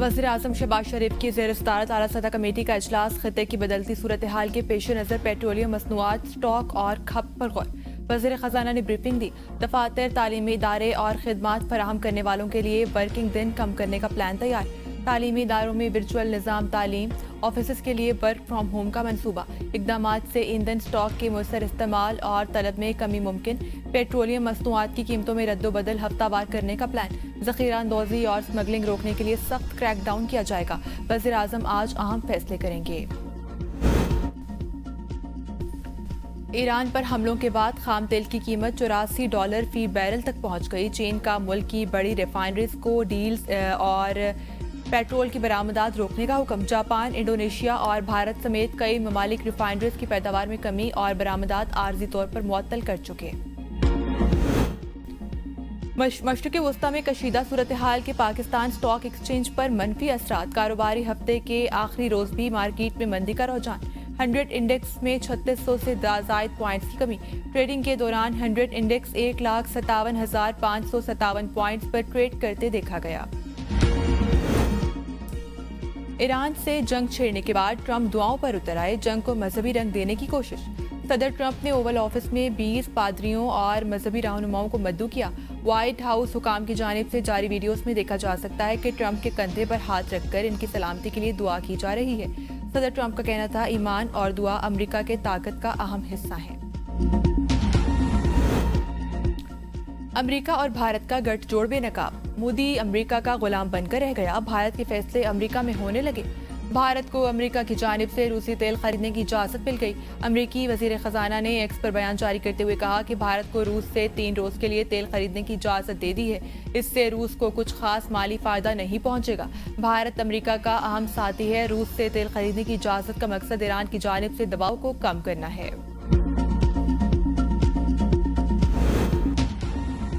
वज़ीर आज़म शहबाज शरीफ की ज़ेर सदारत आला सतह कमेटी का इजलास खित्ते की बदलती सूरत हाल के पेश नज़र पेट्रोलियम मसनूआत स्टॉक और खप पर गौर। वज़ीर ख़जाना ने ब्रीफिंग दी। दफातर, तालीमी इदारे और खिदमात फराहम करने वालों के लिए वर्किंग दिन कम करने का प्लान तैयार। तालीमी इदारों में वर्चुअल निज़ाम तालीम, ऑफिस के लिए वर्क फ्राम होम का मंसूबा। इक़दामात से ईंधन स्टॉक के मुयसर इस्तेमाल और तलब में कमी मुमकिन। पेट्रोलियम मसनूआत की कीमतों में रद्दोबदल हफ्तावार करने का प्लान। ज़ख़ीरा अंदोज़ी और स्मगलिंग रोकने के लिए सख्त क्रैक डाउन किया जाएगा। वज़ीर आज़म आज अहम फैसले करेंगे। ईरान पर हमलों के बाद खाम तेल की कीमत $84 फी बैरल तक पहुंच गई। चीन का मुल्क की बड़ी रिफाइनरीज को डील्स और पेट्रोल की बरामदात रोकने का हुक्म। जापान, इंडोनेशिया और भारत समेत कई ममालिक रिफाइनरीज की पैदावार में कमी और बरामदात आर्जी तौर पर मुअत्तल कर चुके। मशरिक़ वस्ता में कशीदा सूरत हाल के पाकिस्तान स्टॉक एक्सचेंज पर मनफी असरात। कारोबारी हफ्ते के आखिरी रोज भी मार्केट में मंदी का रुझान। 100 इंडेक्स में 3600 से ज़ायद पॉइंट्स की कमी। ट्रेडिंग के दौरान 100 इंडेक्स 1,57,557 पॉइंट्स पर ट्रेड करते देखा गया। ईरान से जंग छेड़ने के बाद ट्रंप दुआओं पर उतर आए। जंग को मजहबी रंग देने की कोशिश। सदर ट्रंप ने ओवल ऑफिस में 20 पादरियों और मजहबी रहनुमाओं को मद्दू किया। व्हाइट हाउस हुकाम की जानिब से जारी वीडियोस में देखा जा सकता है कि ट्रंप के कंधे पर हाथ रखकर इनकी सलामती के लिए दुआ की जा रही है। सदर ट्रंप का कहना था, ईमान और दुआ अमेरिका के ताकत का अहम हिस्सा है। अमेरिका और भारत का गठजोड़ बेनकाब। मोदी अमेरिका का गुलाम बनकर रह गया। भारत के फैसले अमेरिका में होने लगे। भारत को अमेरिका की जानिब से रूसी तेल खरीदने की इजाजत मिल गई। अमेरिकी वजीर खजाना ने एक्स पर बयान जारी करते हुए कहा कि भारत को रूस से 3 रोज के लिए तेल खरीदने की इजाजत दे दी है। इससे रूस को कुछ खास माली फायदा नहीं पहुंचेगा। भारत अमेरिका का अहम साथी है। रूस से तेल खरीदने की इजाजत का मकसद ईरान की जानिब से दबाव को कम करना है।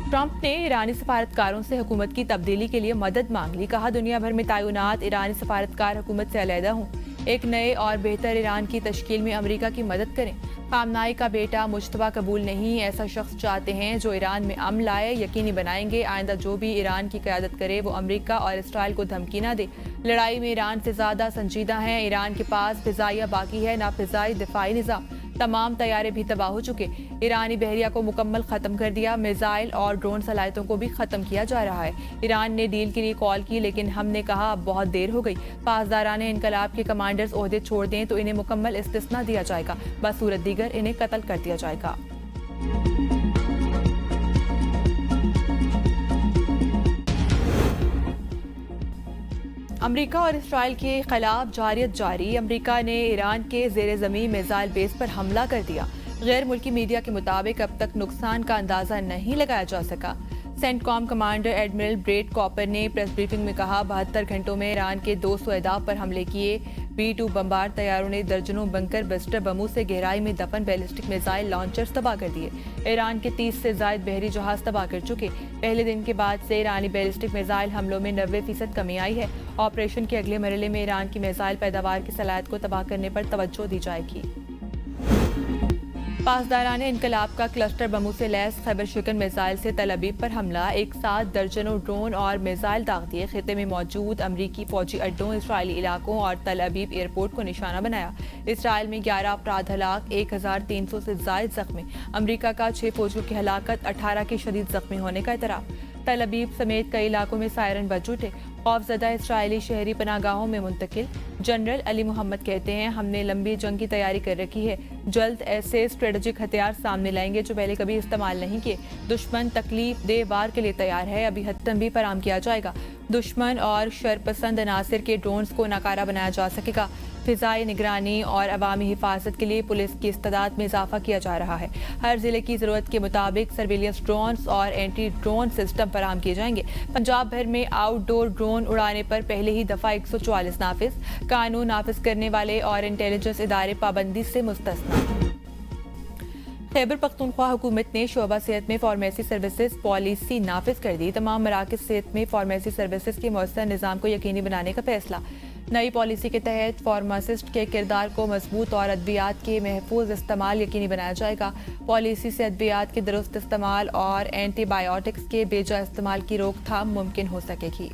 ट्रंप ने ईरानी सफारतकारों से हुकूमत की तब्दीली के लिए मदद मांग ली। कहा, दुनिया भर में तैनात ईरानी सफारतकार हुकूमत से अलहदा हों। एक नए और बेहतर ईरान की तश्कील में अमेरिका की मदद करें। खामनाई का बेटा मुश्तबा कबूल नहीं, ऐसा शख्स चाहते हैं जो ईरान में अमन लाए। यकीनी बनाएंगे आइंदा जो भी ईरान की क़यादत करे वो अमेरिका और इसराइल को धमकी न दे। लड़ाई में ईरान से ज़्यादा संजीदा हैं। ईरान के पास फिजाइया बाकी है, ना फिजाई दिफाई निज़ाम। तमाम तैयारे भी तबाह हो चुके। ईरानी बहरिया को मुकम्मल खत्म कर दिया। मिसाइल और ड्रोन सलाहियतों को भी खत्म किया जा रहा है। ईरान ने डील के लिए कॉल की, लेकिन हमने कहा अब बहुत देर हो गई। पासदाराने इनकलाब के कमांडर्स ओहदे छोड़ दें तो इन्हें मुकम्मल इस्तिस्ना दिया जाएगा, बसूरत दीगर इन्हें कत्ल कर दिया जाएगा। अमेरिका और इसराइल के खिलाफ जारियत जारी। अमेरिका ने ईरान के ज़ेर ज़मीन मिसाइल बेस पर हमला कर दिया। गैर मुल्की मीडिया के मुताबिक अब तक नुकसान का अंदाज़ा नहीं लगाया जा सका। CENTCOM commander admiral Brett Cooper ने प्रेस ब्रीफिंग में कहा, 72 घंटों में ईरान के 200 अहदाफ पर हमले किए। B-2 बमबार तैयारों ने दर्जनों बंकर बस्टर बमों से गहराई में दफन बैलिस्टिक मिसाइल लॉन्चर्स तबाह कर दिए। ईरान के 30 से ज़ायद बहरी जहाज तबाह कर चुके। पहले दिन के बाद से ईरानी बैलिस्टिक मिसाइल हमलों में 90% कमी आई है। ऑपरेशन के अगले मरहले में ईरान की मिसाइल पैदावार की सलाहियत को तबाह करने पर तवज्जो दी जाएगी। पासदाराने इनकलाब का क्लस्टर बमों से लैस खैबर शिकन मिसाइल से तल अबीब पर हमला। एक साथ दर्जनों ड्रोन और मिसाइल दाग दिए। खिते में मौजूद अमरीकी फौजी अड्डों, इसराइली इलाकों और तल अबीब एयरपोर्ट को निशाना बनाया। इसराइल में 11 अफराद हलाक, 1300 से ज़ायद जख्मी। अमरीका का 6 फौजियों की हलाकत, 18 के शदीद जख्मी होने का इतराफ़। तल अबीब समेत कई इलाकों में सायरन बज उठे। खौफजदा इसराइली शहरी पनागाहों में मुंतकिल। जनरल अली मोहम्मद कहते हैं, हमने लंबी जंग की तैयारी कर रखी है। जल्द ऐसे स्ट्रेटेजिक हथियार सामने लाएंगे जो पहले कभी इस्तेमाल नहीं किए। दुश्मन तकलीफ दे वार के लिए तैयार है। अभी हत्तम भी फराम किया जाएगा। दुश्मन और शरपसंद अनासिर के ड्रोन्स को नाकारा बनाया जा सकेगा। फिजाई निगरानी और अवामी हिफाजत के लिए पुलिस की इस्तादाद में इजाफा किया जा रहा है। हर जिले की जरूरत के मुताबिक सर्विलियंस ड्रोन्स और एंटी ड्रोन सिस्टम फराहम किए जाएंगे। पंजाब भर में आउटडोर ड्रोन उड़ाने पर पहले ही दफा 144 नाफिज। कानून नाफिज करने वाले और इंटेलिजेंस इदारे पाबंदी से मुस्तस्ना। खैबर पख्तूनख्वा हुकूमत ने शोबा सेहत में फार्मेसी सर्विसेज पॉलिसी नाफिज कर दी। तमाम मराकज़ सेहत में फार्मेसी सर्विसेज के मौसर निज़ाम को यकीनी बनाने का फैसला। नई पॉलिसी के तहत फार्मासिस्ट के किरदार को मजबूत और अद्वियात के महफूज इस्तेमाल यकीनी बनाया जाएगा। पॉलिसी से अद्वियात के दुरुस्त इस्तेमाल और एंटीबायोटिक्स के बेजा इस्तेमाल की रोकथाम मुमकिन हो सकेगी।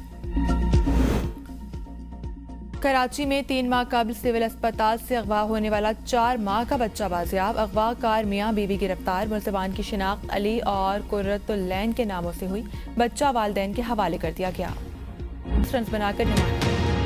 کراچی میں 3 ماہ قبل سول اسپتال سے اغوا ہونے والا 4 ماہ کا بچہ بازیاب، اغوا کار میاں بیوی گرفتار، ملزمان کی شناخت علی اور قرۃ العین کے ناموں سے ہوئی، بچہ والدین کے حوالے کر دیا گیا۔ رنز بنا کر نمائندگی